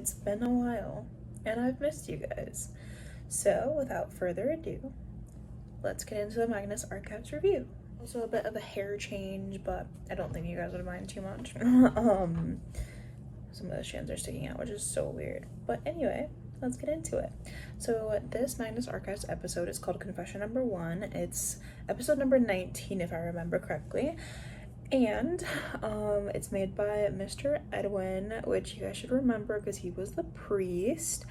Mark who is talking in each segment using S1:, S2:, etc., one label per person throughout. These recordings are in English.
S1: It's been a while, and I've missed you guys. So, without further ado, let's get into the Magnus Archives review. Also, a bit of a hair change, but I don't think you guys would mind too much. Some of the strands are sticking out, which is so weird. But anyway, let's get into it. So, this Magnus Archives episode is called Confession Number 1. It's episode number 19, if I remember correctly. And it's made by Mr. Edwin, which you guys should remember because he was the priest.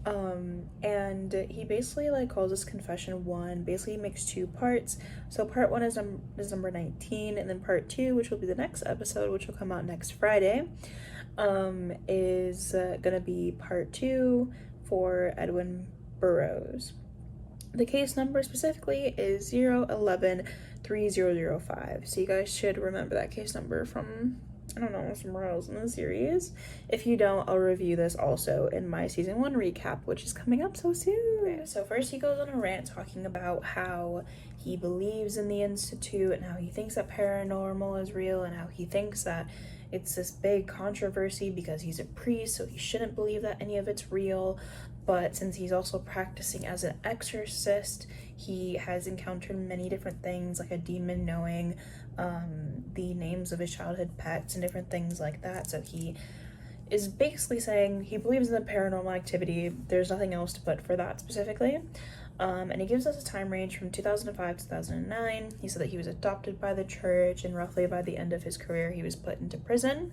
S1: And he basically calls this confession 1. Basically he makes 2 parts. So part 1 is number 19, and then part 2, which will be the next episode, which will come out next Friday, is gonna be part 2 for Edwin Burrows. The case number specifically is 0113005. So you guys should remember that case number from, I don't know, somewhere else in the series. If you don't, I'll review this also in my season 1 recap, which is coming up so soon. Okay, so first he goes on a rant talking about how he believes in the Institute and how he thinks that paranormal is real and how he thinks that it's this big controversy because he's a priest, so he shouldn't believe that any of it's real. But since he's also practicing as an exorcist, he has encountered many different things, like a demon knowing the names of his childhood pets and different things like that. So he is basically saying he believes in the paranormal activity. There's nothing else to put for that specifically. And he gives us a time range from 2005 to 2009. He said that he was adopted by the church, and roughly by the end of his career, he was put into prison.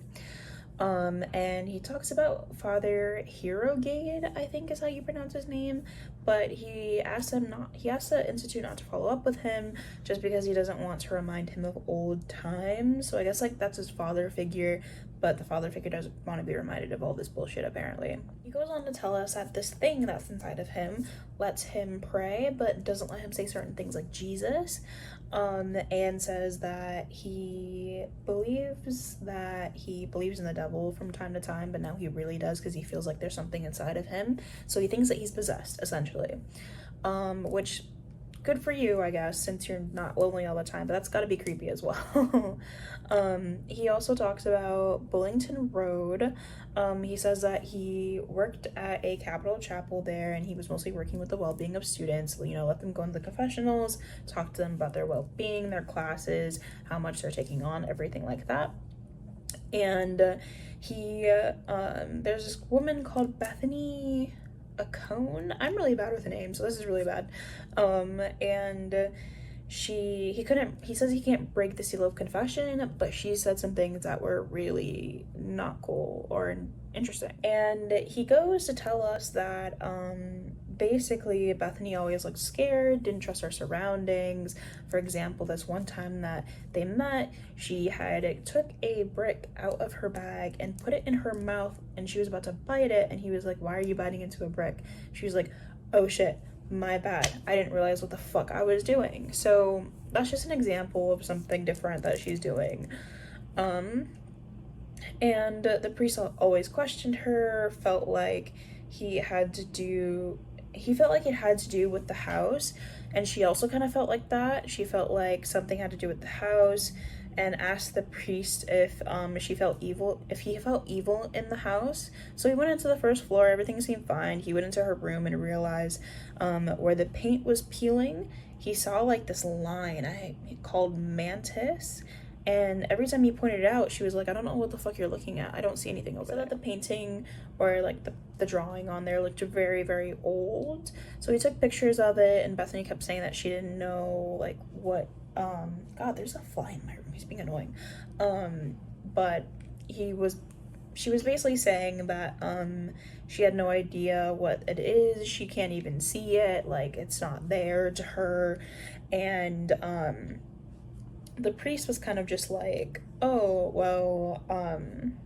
S1: And he talks about Father Hirogade, I think is how you pronounce his name, but he asked the Institute not to follow up with him just because he doesn't want to remind him of old times. So I guess that's his father figure, but the father figure doesn't want to be reminded of all this bullshit apparently. He goes on to tell us that this thing that's inside of him lets him pray, but doesn't let him say certain things like Jesus. And says that he believes in the devil from time to time, but now he really does because he feels like there's something inside of him. So he thinks that he's possessed, essentially. Which, good for you, I guess, since you're not lonely all the time, but that's gotta be creepy as well. He also talks about Bullington Road. He says that he worked at a Capital Chapel there, and he was mostly working with the well-being of students, let them go into the confessionals, talk to them about their well-being, their classes, how much they're taking on, everything like that. And there's this woman called Bethany Acone. I'm really bad with the name, so this is really bad. And he says he can't break the seal of confession, but she said some things that were really not cool or interesting. And he goes to tell us that basically Bethany always looked scared, didn't trust her surroundings. For example, this one time that they met, she took a brick out of her bag and put it in her mouth, and she was about to bite it, and he was like, "Why are you biting into a brick?" She was like, "Oh shit, my bad, I didn't realize what the fuck I was doing." So that's just an example of something different that she's doing. And the priest always questioned her, felt like it had to do with the house, and she also kind of felt like that. She felt like something had to do with the house, and asked the priest if he felt evil in the house. So he went into the first floor, everything seemed fine. He went into her room and realized where the paint was peeling, he saw this line called mantis. And every time he pointed it out, she was like, "I don't know what the fuck you're looking at. I don't see anything over there." So that the painting or the drawing on there looked very, very old. So he took pictures of it, and Bethany kept saying that she didn't know what God, there's a fly in my room. He's being annoying. But she was basically saying that she had no idea what it is. She can't even see it. It's not there to her. And the priest was kind of just like, "Oh, well, I'm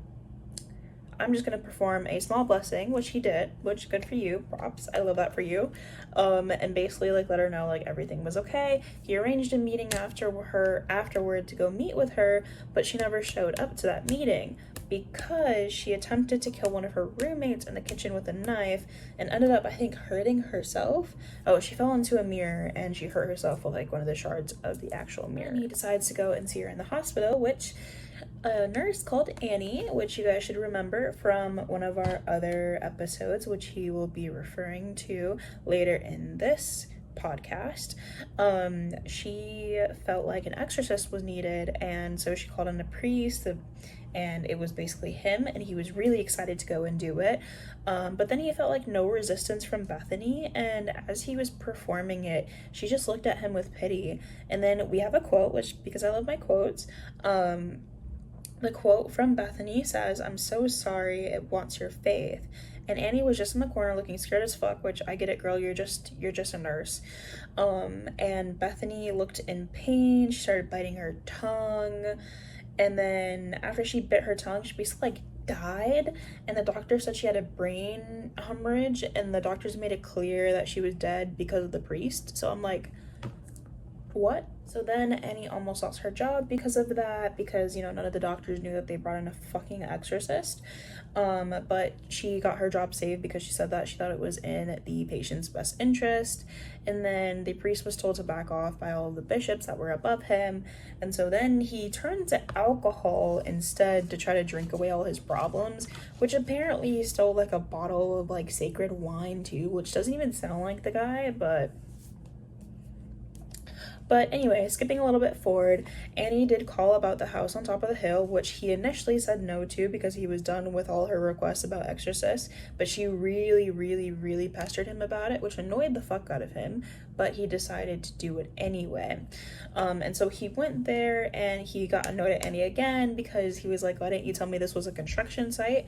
S1: just gonna perform a small blessing," which he did, which good for you, props, I love that for you. And basically let her know everything was okay. He arranged a meeting afterward to go meet with her, but she never showed up to that meeting because she attempted to kill one of her roommates in the kitchen with a knife and ended up, I think, hurting herself. Oh, she fell into a mirror and she hurt herself with one of the shards of the actual mirror. And he decides to go and see her in the hospital, which a nurse called Annie, which you guys should remember from one of our other episodes, which he will be referring to later in this podcast. She felt like an exorcist was needed, and so she called in a priest, and it was basically him, and he was really excited to go and do it. But then he felt like no resistance from Bethany, and as he was performing it, she just looked at him with pity. And then we have a quote, which, because I love my quotes, the quote from Bethany says, "I'm so sorry, it wants your faith." And Annie was just in the corner looking scared as fuck, which I get it, girl, you're just a nurse. And Bethany looked in pain, she started biting her tongue, and then after she bit her tongue, she basically like died, and the doctor said she had a brain hemorrhage, and the doctors made it clear that she was dead because of the priest. So I'm like, what? So then Annie almost lost her job because of that, because, you know, none of the doctors knew that they brought in a fucking exorcist. But she got her job saved because she said that she thought it was in the patient's best interest. And then the priest was told to back off by all of the bishops that were above him. And so then he turned to alcohol instead to try to drink away all his problems, which apparently he stole like a bottle of like sacred wine too, which doesn't even sound like the guy, but anyway, skipping a little bit forward, Annie did call about the house on top of the hill, which he initially said no to because he was done with all her requests about exorcists, but she really, really, really pestered him about it, which annoyed the fuck out of him, but he decided to do it anyway. And so he went there, and he got annoyed at Annie again because he was like, why didn't you tell me this was a construction site?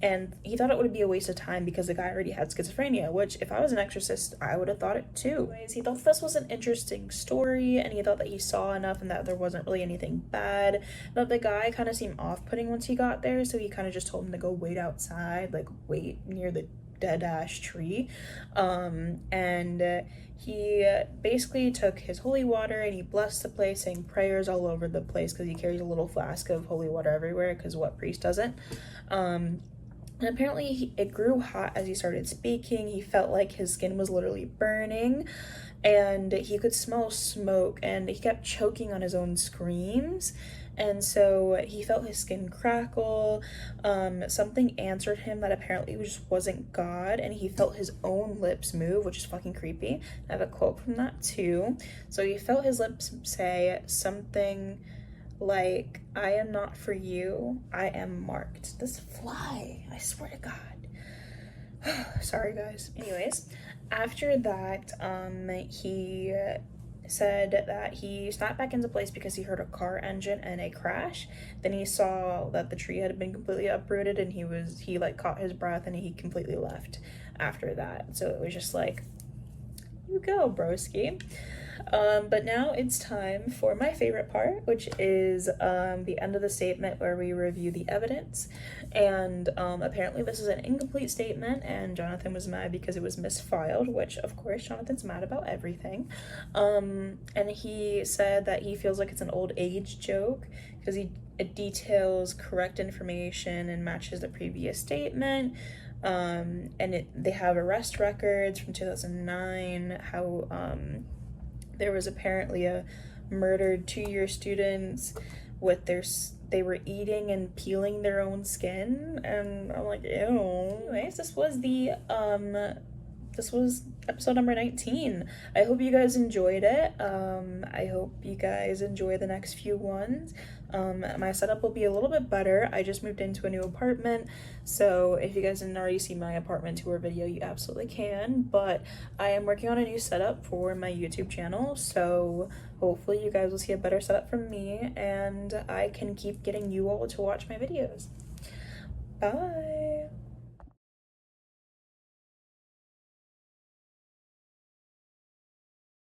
S1: And he thought it would be a waste of time because the guy already had schizophrenia, which if I was an exorcist, I would have thought it too. Anyways, he thought this was an interesting story, and he thought that he saw enough and that there wasn't really anything bad. But the guy kind of seemed off-putting once he got there, so he kind of just told him to go wait outside, like wait near the dead ash tree. He basically took his holy water and he blessed the place, saying prayers all over the place because he carries a little flask of holy water everywhere, because what priest doesn't? And apparently it grew hot as he started speaking. He felt like his skin was literally burning, and he could smell smoke, and he kept choking on his own screams. And so he felt his skin crackle. Something answered him that apparently just wasn't God, and he felt his own lips move, which is fucking creepy. I have a quote from that too. So he felt his lips say something like, "I am not for you, I am marked." This fly, I swear to God. Sorry guys. Anyways, after that, he said that he snapped back into place because he heard a car engine and a crash. Then he saw that the tree had been completely uprooted, and he like caught his breath, and he completely left after that. So it was just like, you go, broski. But now it's time for my favorite part, which is the end of the statement where we review the evidence. And apparently this is an incomplete statement, and Jonathan was mad because it was misfiled, which of course Jonathan's mad about everything. And he said that he feels like it's an old age joke because it details correct information and matches the previous statement. And they have arrest records from 2009, how there was apparently a murdered 2-year students with they were eating and peeling their own skin, and I'm like, ew. Anyways, this was episode number 19. I hope you guys enjoyed it. I hope you guys enjoy the next few ones. My setup will be a little bit better. I just moved into a new apartment, so if you guys didn't already see my apartment tour video, you absolutely can, but I am working on a new setup for my YouTube channel, so hopefully you guys will see a better setup from me, and I can keep getting you all to watch my videos. Bye!